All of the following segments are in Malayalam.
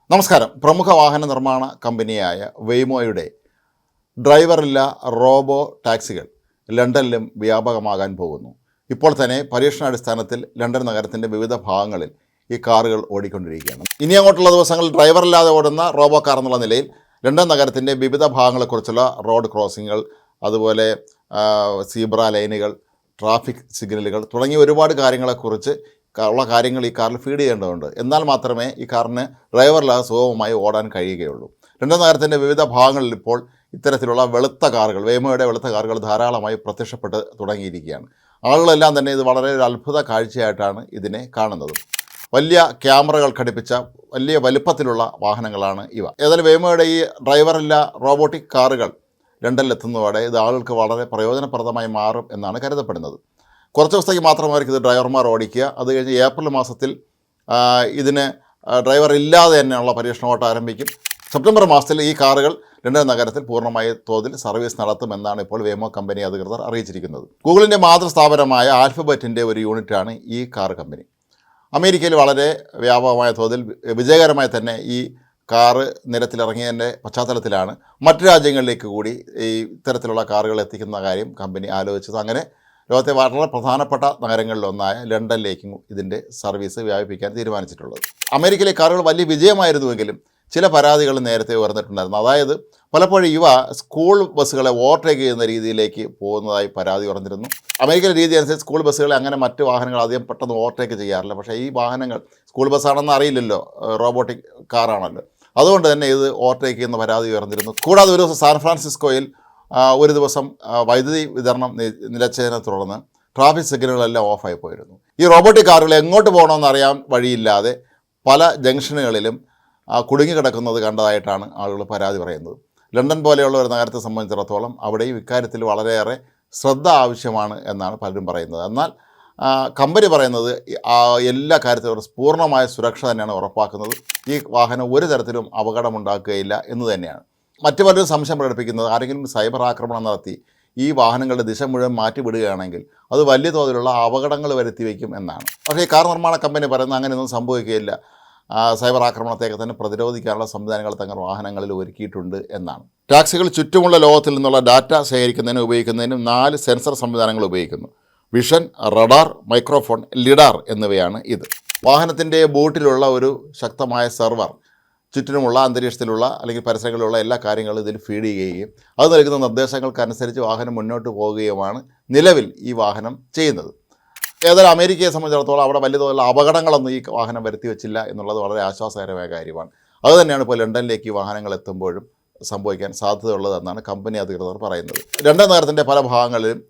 നമസ്കാരം. പ്രമുഖ വാഹന നിർമ്മാണ കമ്പനിയായ വെയ്മോയുടെ ഡ്രൈവറില്ല റോബോ ടാക്സികൾ ലണ്ടനിലും വ്യാപകമാകാൻ പോകുന്നു. ഇപ്പോൾ തന്നെ പരീക്ഷണാടിസ്ഥാനത്തിൽ ലണ്ടൻ നഗരത്തിൻ്റെ വിവിധ ഭാഗങ്ങളിൽ ഈ കാറുകൾ ഓടിക്കൊണ്ടിരിക്കുകയാണ്. ഇനി അങ്ങോട്ടുള്ള ദിവസങ്ങളിൽ ഡ്രൈവറില്ലാതെ ഓടുന്ന റോബോ കാർ എന്നുള്ള നിലയിൽ ലണ്ടൻ നഗരത്തിൻ്റെ വിവിധ ഭാഗങ്ങളെക്കുറിച്ചുള്ള റോഡ് ക്രോസിങ്ങുകൾ, അതുപോലെ സീബ്ര ലൈനുകൾ, ട്രാഫിക് സിഗ്നലുകൾ തുടങ്ങിയ ഒരുപാട് കാര്യങ്ങളെക്കുറിച്ച് ഉള്ള കാര്യങ്ങൾ ഈ കാറിൽ ഫീഡ് ചെയ്യേണ്ടതുണ്ട്. എന്നാൽ മാത്രമേ ഈ കാറിന് ഡ്രൈവറില്ലാതെ സുഗമമായി ഓടാൻ കഴിയുകയുള്ളൂ. ലണ്ടൻ നഗരത്തിൻ്റെ വിവിധ ഭാഗങ്ങളിൽ ഇപ്പോൾ ഇത്തരത്തിലുള്ള വെളുത്ത കാറുകൾ, വെയ്മോയുടെ വെളുത്ത കാറുകൾ ധാരാളമായി പ്രത്യക്ഷപ്പെട്ട് തുടങ്ങിയിരിക്കുകയാണ്. ആളുകളെല്ലാം തന്നെ ഇത് വളരെ ഒരു അത്ഭുത കാഴ്ചയായിട്ടാണ് ഇതിനെ കാണുന്നത്. വലിയ ക്യാമറകൾ ഘടിപ്പിച്ച വലിയ വലുപ്പത്തിലുള്ള വാഹനങ്ങളാണ് ഇവ. ഏതായാലും വെയ്മോയുടെ ഈ ഡ്രൈവറില്ല റോബോട്ടിക് കാറുകൾ ലണ്ടനിലെത്തുന്നതോടെ ഇത് ആളുകൾക്ക് വളരെ പ്രയോജനപ്രദമായി മാറും എന്നാണ് കരുതപ്പെടുന്നത്. കുറച്ച് ദിവസത്തേക്ക് മാത്രമായിരിക്കും ഇത് ഡ്രൈവർമാർ ഓടിക്കുക. അത് കഴിഞ്ഞ് ഏപ്രിൽ മാസത്തിൽ ഇതിന് ഡ്രൈവർ ഇല്ലാതെ തന്നെയുള്ള പരീക്ഷണ ഓട്ടം ആരംഭിക്കും. സെപ്റ്റംബർ മാസത്തിൽ ഈ കാറുകൾ ലണ്ടൻ നഗരത്തിൽ പൂർണ്ണമായ തോതിൽ സർവീസ് നടത്തുമെന്നാണ് ഇപ്പോൾ വെയ്മോ കമ്പനി അധികൃതർ അറിയിച്ചിരിക്കുന്നത്. ഗൂഗിളിൻ്റെ മാതൃസ്ഥാപനമായ ആൽഫബറ്റിൻ്റെ ഒരു യൂണിറ്റാണ് ഈ കാർ കമ്പനി. അമേരിക്കയിൽ വളരെ വ്യാപകമായ തോതിൽ വിജയകരമായി തന്നെ ഈ കാറ് നിരത്തിലിറങ്ങിയതിൻ്റെ പശ്ചാത്തലത്തിലാണ് മറ്റു രാജ്യങ്ങളിലേക്ക് കൂടി ഈ ഇത്തരത്തിലുള്ള കാറുകൾ എത്തിക്കുന്ന കാര്യം കമ്പനി ആലോചിച്ചത്. അങ്ങനെ ലോകത്തെ വളരെ പ്രധാനപ്പെട്ട നഗരങ്ങളിലൊന്നായ ലണ്ടനിലേക്കും ഇതിൻ്റെ സർവീസ് വ്യാപിപ്പിക്കാൻ തീരുമാനിച്ചിട്ടുള്ളത്. അമേരിക്കയിലെ കാറുകൾ വലിയ വിജയമായിരുന്നുവെങ്കിലും ചില പരാതികൾ നേരത്തെ ഉയർന്നിട്ടുണ്ടായിരുന്നു. അതായത് പലപ്പോഴും ഇവ സ്കൂൾ ബസ്സുകളെ ഓവർടേക്ക് ചെയ്യുന്ന രീതിയിലേക്ക് പോകുന്നതായി പരാതി ഉയർന്നിരുന്നു. അമേരിക്കയിലെ രീതി അനുസരിച്ച് സ്കൂൾ ബസ്സുകളെ അങ്ങനെ മറ്റ് വാഹനങ്ങൾ അധികം പെട്ടെന്ന് ഓവർടേക്ക് ചെയ്യാറില്ല. പക്ഷേ ഈ വാഹനങ്ങൾ സ്കൂൾ ബസ്സാണെന്ന് അറിയില്ലല്ലോ, റോബോട്ടിക് കാറാണല്ലോ. അതുകൊണ്ട് തന്നെ ഇത് ഓവർടേക്ക് ചെയ്യുന്ന പരാതി ഉയർന്നിരുന്നു. കൂടാതെ ഒരു ദിവസം സാൻ ഫ്രാൻസിസ്കോയിൽ ഒരു ദിവസം വൈദ്യുതി വിതരണം നിലച്ചതിനെ തുടർന്ന് ട്രാഫിക് സിഗ്നലുകളെല്ലാം ഓഫായി പോയിരുന്നു. ഈ റോബോട്ടിക് കാറുകൾ എങ്ങോട്ട് പോകണമെന്ന് അറിയാൻ വഴിയില്ലാതെ പല ജംഗ്ഷനുകളിലും കുടുങ്ങിക്കിടക്കുന്നത് കണ്ടതായിട്ടാണ് ആളുകൾ പരാതി പറയുന്നത്. ലണ്ടൻ പോലെയുള്ള ഒരു നഗരത്തെ സംബന്ധിച്ചിടത്തോളം അവിടെയും ഇക്കാര്യത്തിൽ വളരെയേറെ ശ്രദ്ധ ആവശ്യമാണ് എന്നാണ് പലരും പറയുന്നത്. എന്നാൽ കമ്പനി പറയുന്നത് എല്ലാ കാര്യത്തിലും പൂർണ്ണമായ സുരക്ഷ തന്നെയാണ് ഉറപ്പാക്കുന്നത്. ഈ വാഹനം ഒരു തരത്തിലും അപകടമുണ്ടാക്കുകയില്ല എന്ന് തന്നെയാണ്. മറ്റു പലരും സംശയം പ്രകടിപ്പിക്കുന്നത് ആരെങ്കിലും സൈബർ ആക്രമണം നടത്തി ഈ വാഹനങ്ങളുടെ ദിശ മുഴുവൻ മാറ്റിവിടുകയാണെങ്കിൽ അത് വലിയ തോതിലുള്ള അപകടങ്ങൾ വരുത്തി വയ്ക്കും എന്നാണ്. പക്ഷേ ഈ കാർ നിർമ്മാണ കമ്പനി പറയുന്നത് അങ്ങനെയൊന്നും സംഭവിക്കുകയില്ല. സൈബർ ആക്രമണത്തെയൊക്കെ തന്നെ പ്രതിരോധിക്കാനുള്ള സംവിധാനങ്ങൾ തങ്ങളുടെ വാഹനങ്ങളിൽ ഒരുക്കിയിട്ടുണ്ട് എന്നാണ്. ടാക്സികൾ ചുറ്റുമുള്ള ലോകത്തിൽ നിന്നുള്ള ഡാറ്റ ശേഖരിക്കുന്നതിനും ഉപയോഗിക്കുന്നതിനും 4 സെൻസർ സംവിധാനങ്ങൾ ഉപയോഗിക്കുന്നു. വിഷൻ, റഡാർ, മൈക്രോഫോൺ, ലിഡാർ എന്നിവയാണ് ഇത്. വാഹനത്തിൻ്റെ ബൂട്ടിലുള്ള ഒരു ശക്തമായ സെർവർ ചുറ്റിനുമുള്ള അന്തരീക്ഷത്തിലുള്ള അല്ലെങ്കിൽ പരിസരങ്ങളിലുള്ള എല്ലാ കാര്യങ്ങളും ഇതിൽ ഫീഡ് ചെയ്യുകയും അത് നൽകുന്ന നിർദ്ദേശങ്ങൾക്കനുസരിച്ച് വാഹനം മുന്നോട്ട് പോവുകയുമാണ് നിലവിൽ ഈ വാഹനം ചെയ്യുന്നത്. ഏതായാലും അമേരിക്കയെ സംബന്ധിച്ചിടത്തോളം അവിടെ വലിയ തോതിലുള്ള അപകടങ്ങളൊന്നും ഈ വാഹനം വരുത്തി വെച്ചില്ല എന്നുള്ളത് വളരെ ആശ്വാസകരമായ കാര്യമാണ്. അതുതന്നെയാണ് ഇപ്പോൾ ലണ്ടനിലേക്ക് ഈ വാഹനങ്ങൾ എത്തുമ്പോഴും സംഭവിക്കാൻ സാധ്യതയുള്ളതെന്നാണ് കമ്പനി അധികൃതർ പറയുന്നത്. ലണ്ടൻ നഗരത്തിൻ്റെ പല ഭാഗങ്ങളിലും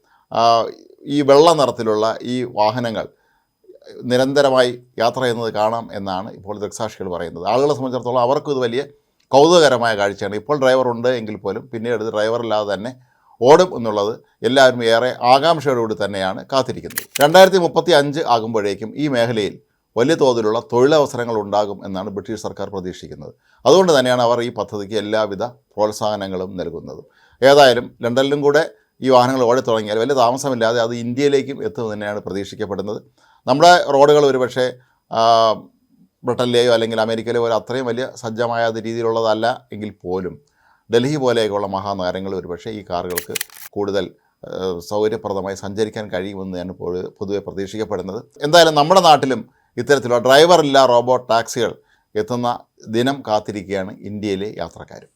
ഈ വെള്ള നിറത്തിലുള്ള ഈ വാഹനങ്ങൾ നിരന്തരമായി യാത്ര ചെയ്യുന്നത് കാണാം എന്നാണ് ഇപ്പോൾ ദൃക്സാക്ഷികൾ പറയുന്നത്. ആളുകളെ സംബന്ധിച്ചിടത്തോളം അവർക്കും ഇത് വലിയ കൗതുകകരമായ കാഴ്ചയാണ്. ഇപ്പോൾ ഡ്രൈവർ ഉണ്ട് എങ്കിൽ പോലും പിന്നീട് ഡ്രൈവറില്ലാതെ തന്നെ ഓടും എന്നുള്ളത് എല്ലാവരും ഏറെ ആകാംക്ഷയോടുകൂടി തന്നെയാണ് കാത്തിരിക്കുന്നത്. 2035 ആകുമ്പോഴേക്കും ഈ മേഖലയിൽ വലിയ തോതിലുള്ള തൊഴിലവസരങ്ങൾ ഉണ്ടാകും എന്നാണ് ബ്രിട്ടീഷ് സർക്കാർ പ്രതീക്ഷിക്കുന്നത്. അതുകൊണ്ട് തന്നെയാണ് അവർ ഈ പദ്ധതിക്ക് എല്ലാവിധ പ്രോത്സാഹനങ്ങളും നൽകുന്നത്. ഏതായാലും ലണ്ടനിലും കൂടെ ഈ വാഹനങ്ങൾ ഓടിത്തുടങ്ങിയാൽ വലിയ താമസമില്ലാതെ അത് ഇന്ത്യയിലേക്കും എത്തുമെന്ന് തന്നെയാണ് പ്രതീക്ഷിക്കപ്പെടുന്നത്. നമ്മുടെ റോഡുകൾ ഒരുപക്ഷെ ബ്രിട്ടനിലെയോ അല്ലെങ്കിൽ അമേരിക്കയിലെയോ പോലെ അത്രയും വലിയ സജ്ജമായ രീതിയിലുള്ളതല്ല എങ്കിൽ പോലും ഡൽഹി പോലെയൊക്കെയുള്ള മഹാനഗരങ്ങൾ ഒരുപക്ഷെ ഈ കാറുകൾക്ക് കൂടുതൽ സൗകര്യപ്രദമായി സഞ്ചരിക്കാൻ കഴിയുമെന്നാണ് പൊതുവെ പ്രതീക്ഷിക്കപ്പെടുന്നത്. എന്തായാലും നമ്മുടെ നാട്ടിലും ഇത്തരത്തിലുള്ള ഡ്രൈവറില്ല റോബോട്ട് ടാക്സികൾ എത്തുന്ന ദിനം കാത്തിരിക്കുകയാണ് ഇന്ത്യയിലെ യാത്രക്കാരും.